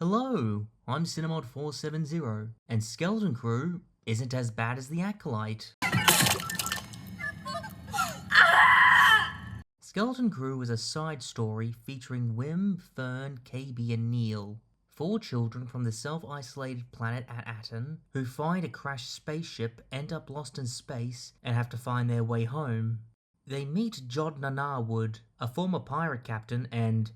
Hello, I'm Cinemod470, and Skeleton Crew isn't as bad as the Acolyte. Skeleton Crew is a side story featuring Wim, Fern, KB, and Neil, 4 children from the self-isolated planet At-Aten who find a crashed spaceship, end up lost in space, and have to find their way home. They meet Jod Na Narwood, a former pirate captain and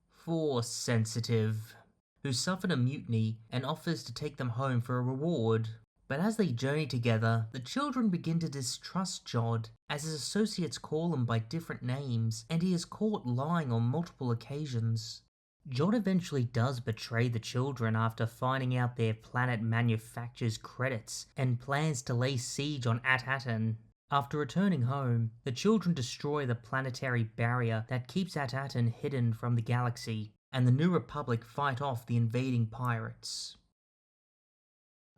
Force sensitive, who suffered a mutiny and offers to take them home for a reward. But as they journey together, the children begin to distrust Jod, as his associates call him by different names, and he is caught lying on multiple occasions. Jod eventually does betray the children after finding out their planet manufactures credits and plans to lay siege on At-Aten. After returning home, the children destroy the planetary barrier that keeps At-Aten hidden from the galaxy, and the New Republic fight off the invading pirates.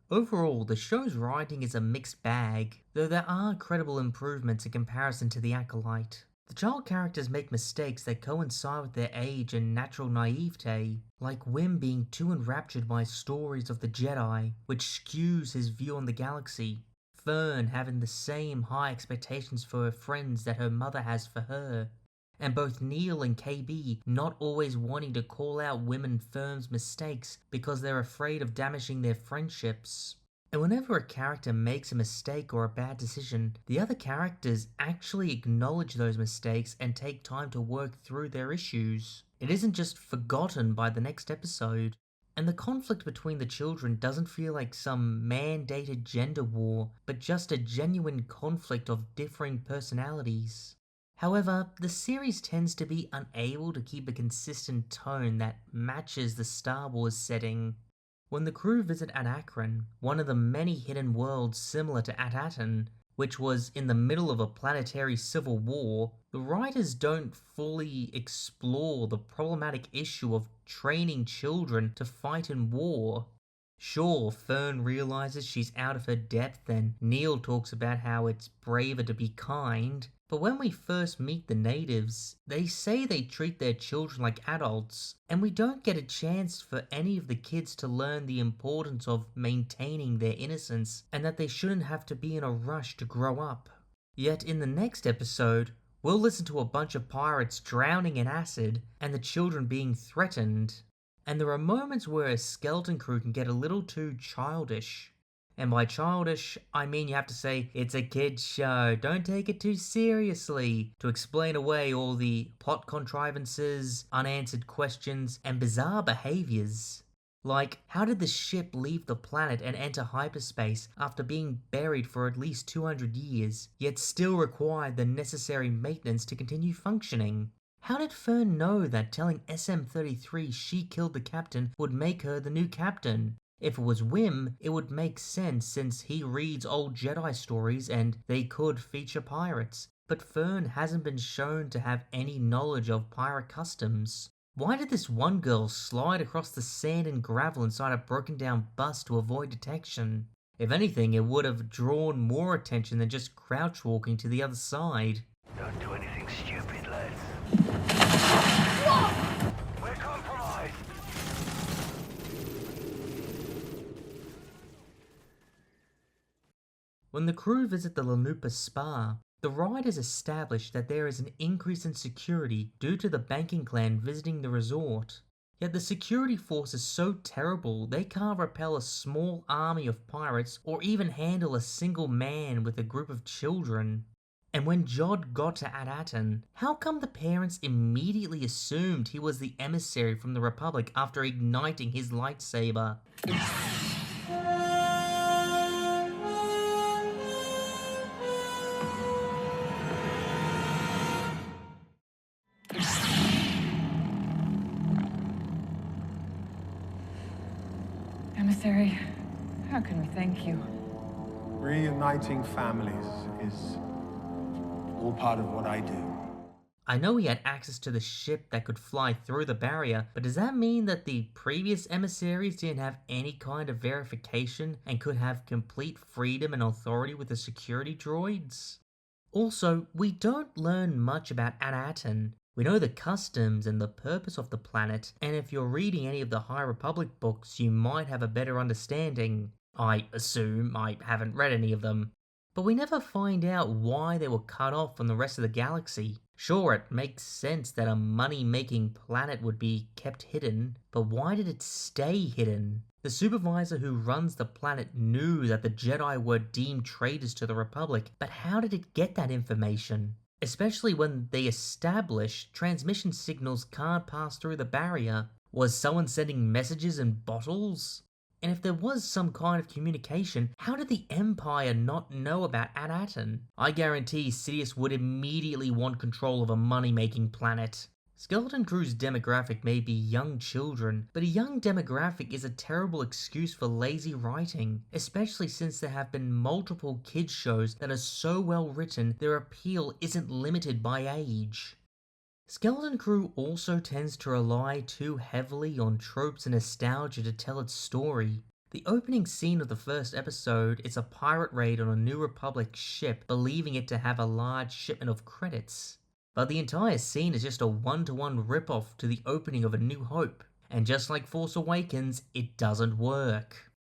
Overall, the show's writing is a mixed bag, though there are credible improvements in comparison to The Acolyte. The child characters make mistakes that coincide with their age and natural naivete, like Wim being too enraptured by stories of the Jedi, which skews his view on the galaxy. Fern having the same high expectations for her friends that her mother has for her, and both Neil and KB not always wanting to call out Wim and Fern's mistakes because they're afraid of damaging their friendships. And whenever a character makes a mistake or a bad decision, the other characters actually acknowledge those mistakes and take time to work through their issues. It isn't just forgotten by the next episode. And the conflict between the children doesn't feel like some mandated gender war, but just a genuine conflict of differing personalities. However, the series tends to be unable to keep a consistent tone that matches the Star Wars setting. When the crew visit At-Akron, one of the many hidden worlds similar to At-Aten, which was in the middle of a planetary civil war, the writers don't fully explore the problematic issue of training children to fight in war. Sure, Fern realizes she's out of her depth and Neil talks about how it's braver to be kind, but when we first meet the natives, they say they treat their children like adults, and we don't get a chance for any of the kids to learn the importance of maintaining their innocence and that they shouldn't have to be in a rush to grow up. Yet in the next episode, we'll listen to a bunch of pirates drowning in acid and the children being threatened. And there are moments where a skeleton crew can get a little too childish. And by childish, I mean you have to say, it's a kid's show, don't take it too seriously, to explain away all the plot contrivances, unanswered questions, and bizarre behaviors. Like, how did the ship leave the planet and enter hyperspace after being buried for at least 200 years, yet still required the necessary maintenance to continue functioning? How did Fern know that telling SM-33 she killed the captain would make her the new captain? If it was Wim, it would make sense since he reads old Jedi stories and they could feature pirates. But Fern hasn't been shown to have any knowledge of pirate customs. Why did this one girl slide across the sand and gravel inside a broken down bus to avoid detection? If anything, it would have drawn more attention than just crouch walking to the other side. Don't do anything stupid, lads. We're compromised. When the crew visit the Lanupa Spa, the writers establish that there is an increase in security due to the banking clan visiting the resort. Yet the security force is so terrible they can't repel a small army of pirates or even handle a single man with a group of children. And when Jod got to At-Aten, how come the parents immediately assumed he was the emissary from the Republic after igniting his lightsaber? Emissary, how can we thank you? Reuniting families is all part of what I do. I know he had access to the ship that could fly through the barrier, but does that mean that the previous emissaries didn't have any kind of verification and could have complete freedom and authority with the security droids? Also, we don't learn much about At-Aten. We know the customs and the purpose of the planet, and if you're reading any of the High Republic books, you might have a better understanding. I assume. I haven't read any of them. But we never find out why they were cut off from the rest of the galaxy. Sure, it makes sense that a money-making planet would be kept hidden, but why did it stay hidden? The supervisor who runs the planet knew that the Jedi were deemed traitors to the Republic, but how did it get that information? Especially when they established transmission signals can't pass through the barrier. Was someone sending messages in bottles? And if there was some kind of communication, how did the Empire not know about Ad-Atan? I guarantee Sidious would immediately want control of a money-making planet. Skeleton Crew's demographic may be young children, but a young demographic is a terrible excuse for lazy writing, especially since there have been multiple kids shows that are so well written their appeal isn't limited by age. Skeleton Crew also tends to rely too heavily on tropes and nostalgia to tell its story. The opening scene of the first episode is a pirate raid on a New Republic ship, believing it to have a large shipment of credits. But the entire scene is just a one-to-one rip-off to the opening of A New Hope, and just like Force Awakens, it doesn't work.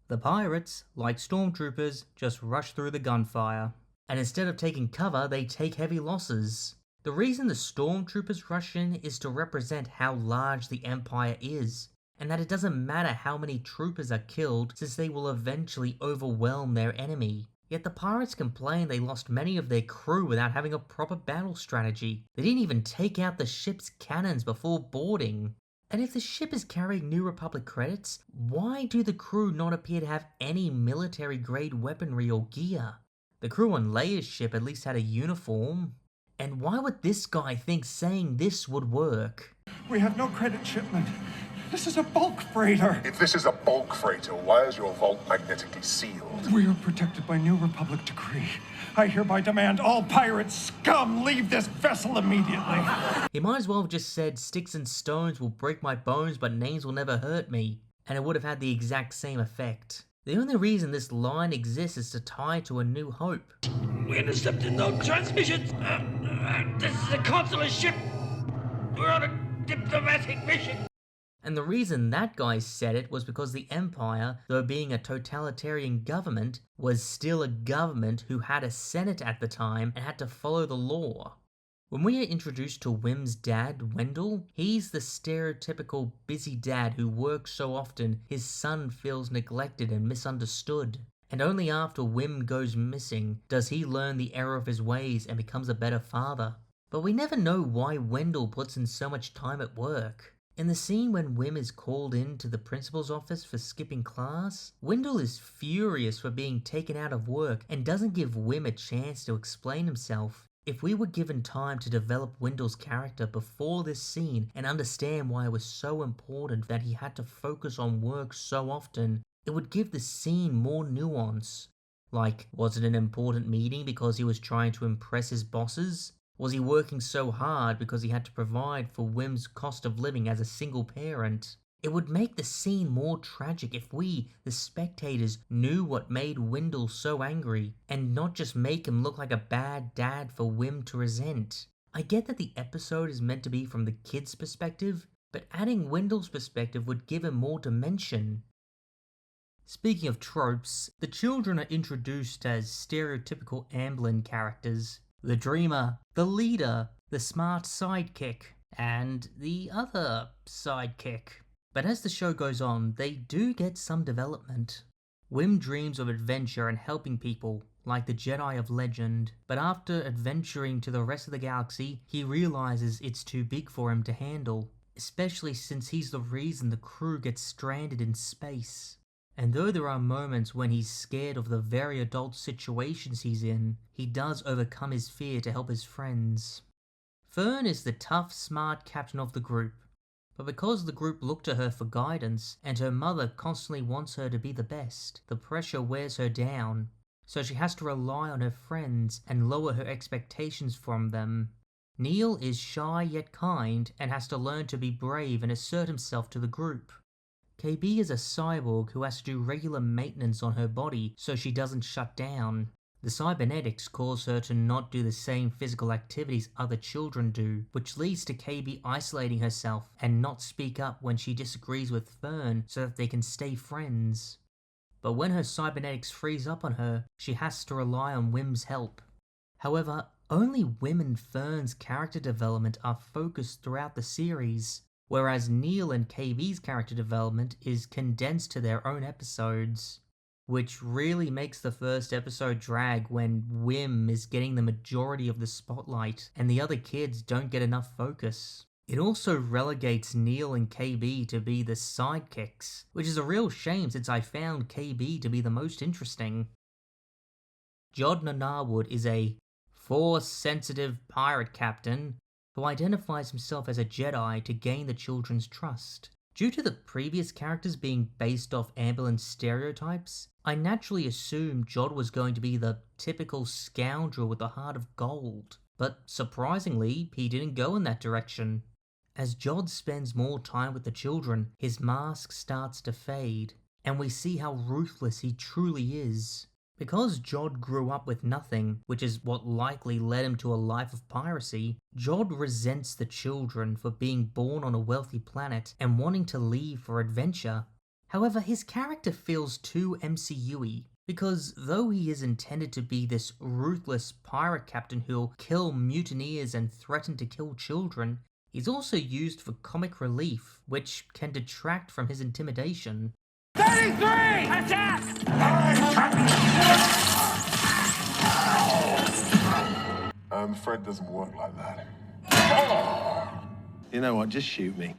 The pirates, like stormtroopers, just rush through the gunfire, and instead of taking cover, they take heavy losses. The reason the stormtroopers rush in is to represent how large the Empire is, and that it doesn't matter how many troopers are killed since they will eventually overwhelm their enemy. Yet the pirates complain they lost many of their crew without having a proper battle strategy. They didn't even take out the ship's cannons before boarding. And if the ship is carrying New Republic credits, why do the crew not appear to have any military-grade weaponry or gear? The crew on Leia's ship at least had a uniform. And why would this guy think saying this would work? We have no credit shipment. This is a bulk freighter. If this is a bulk freighter, why is your vault magnetically sealed? We are protected by New Republic decree. I hereby demand all pirate scum leave this vessel immediately. He might as well have just said, "Sticks and stones will break my bones, but names will never hurt me," and it would have had the exact same effect. The only reason this line exists is to tie to A New Hope. We intercepted no transmissions. This is a consular ship. We're on a diplomatic mission. And the reason that guy said it was because the Empire, though being a totalitarian government, was still a government who had a senate at the time and had to follow the law. When we are introduced to Wim's dad, Wendell, he's the stereotypical busy dad who works so often his son feels neglected and misunderstood. And only after Wim goes missing does he learn the error of his ways and becomes a better father. But we never know why Wendell puts in so much time at work. In the scene when Wim is called in to the principal's office for skipping class, Wendell is furious for being taken out of work and doesn't give Wim a chance to explain himself. If we were given time to develop Wendell's character before this scene and understand why it was so important that he had to focus on work so often, it would give the scene more nuance. Like, was it an important meeting because he was trying to impress his bosses? Was he working so hard because he had to provide for Wim's cost of living as a single parent? It would make the scene more tragic if we, the spectators, knew what made Wendell so angry, and not just make him look like a bad dad for Wim to resent. I get that the episode is meant to be from the kid's perspective, but adding Wendell's perspective would give him more dimension. Speaking of tropes, the children are introduced as stereotypical Amblin characters. The dreamer, the leader, the smart sidekick, and the other sidekick. But as the show goes on, they do get some development. Wim dreams of adventure and helping people, like the Jedi of legend, but after adventuring to the rest of the galaxy, he realizes it's too big for him to handle, especially since he's the reason the crew gets stranded in space. And though there are moments when he's scared of the very adult situations he's in, he does overcome his fear to help his friends. Fern is the tough, smart captain of the group, but because the group look to her for guidance, and her mother constantly wants her to be the best, the pressure wears her down, so she has to rely on her friends and lower her expectations from them. Neil is shy yet kind, and has to learn to be brave and assert himself to the group. KB is a cyborg who has to do regular maintenance on her body so she doesn't shut down. The cybernetics cause her to not do the same physical activities other children do, which leads to KB isolating herself and not speak up when she disagrees with Fern so that they can stay friends. But when her cybernetics freeze up on her, she has to rely on Wim's help. However, only Wim and Fern's character development are focused throughout the series, whereas Neil and KB's character development is condensed to their own episodes, which really makes the first episode drag when Wim is getting the majority of the spotlight and the other kids don't get enough focus. It also relegates Neil and KB to be the sidekicks, which is a real shame since I found KB to be the most interesting. Jod Na Narwood is a Force-sensitive pirate captain who identifies himself as a Jedi to gain the children's trust. Due to the previous characters being based off ambulance stereotypes, I naturally assumed Jod was going to be the typical scoundrel with a heart of gold, but surprisingly, he didn't go in that direction. As Jod spends more time with the children, his mask starts to fade, and we see how ruthless he truly is. Because Jod grew up with nothing, which is what likely led him to a life of piracy, Jod resents the children for being born on a wealthy planet and wanting to leave for adventure. However, his character feels too MCU-y, because though he is intended to be this ruthless pirate captain who'll kill mutineers and threaten to kill children, he's also used for comic relief, which can detract from his intimidation. 33! Attack! I'm afraid it doesn't work like that. You know what? Just shoot me.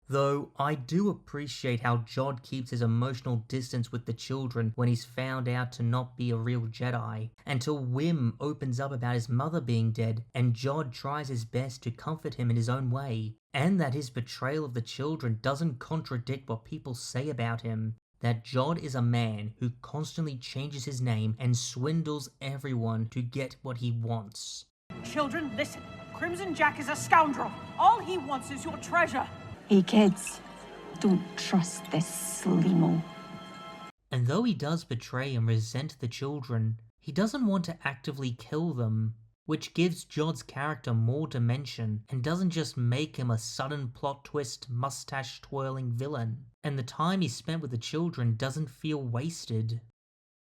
Though I do appreciate how Jod keeps his emotional distance with the children when he's found out to not be a real Jedi, until Wim opens up about his mother being dead and Jod tries his best to comfort him in his own way, and that his betrayal of the children doesn't contradict what people say about him. That Jod is a man who constantly changes his name and swindles everyone to get what he wants. Children, listen. Crimson Jack is a scoundrel. All he wants is your treasure. Hey kids, don't trust this Slimo. And though he does betray and resent the children, he doesn't want to actively kill them, which gives Jod's character more dimension and doesn't just make him a sudden plot twist, mustache-twirling villain. And the time he spent with the children doesn't feel wasted.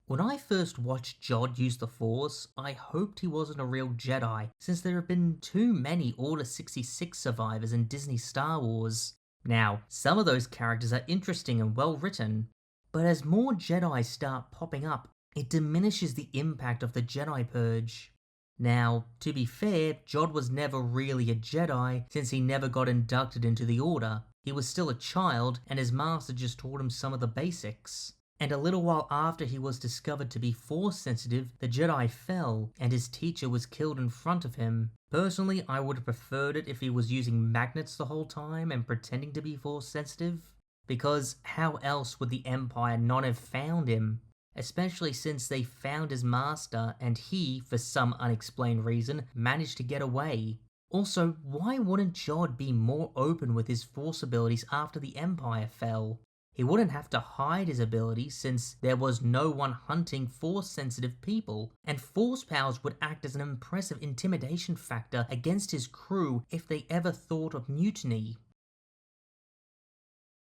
When I first watched Jod use the Force, I hoped he wasn't a real Jedi, since there have been too many Order 66 survivors in Disney Star Wars. Now, some of those characters are interesting and well written, but as more Jedi start popping up, it diminishes the impact of the Jedi Purge. Now, to be fair, Jod was never really a Jedi, since he never got inducted into the Order. He was still a child, and his master just taught him some of the basics. And a little while after he was discovered to be Force-sensitive, the Jedi fell, and his teacher was killed in front of him. Personally, I would have preferred it if he was using magnets the whole time and pretending to be Force-sensitive, because how else would the Empire not have found him? Especially since they found his master, and he, for some unexplained reason, managed to get away. Also, why wouldn't Jod be more open with his Force abilities after the Empire fell? He wouldn't have to hide his abilities since there was no one hunting Force-sensitive people, and Force powers would act as an impressive intimidation factor against his crew if they ever thought of mutiny.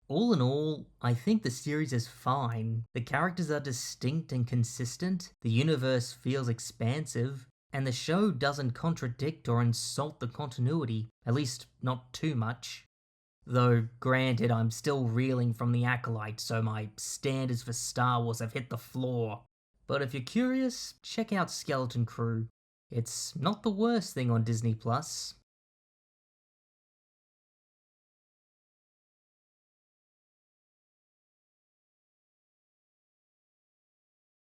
All in all, I think the series is fine. The characters are distinct and consistent, the universe feels expansive, and the show doesn't contradict or insult the continuity, at least not too much. Though, granted, I'm still reeling from the Acolyte, so my standards for Star Wars have hit the floor. But if you're curious, check out Skeleton Crew. It's not the worst thing on Disney+.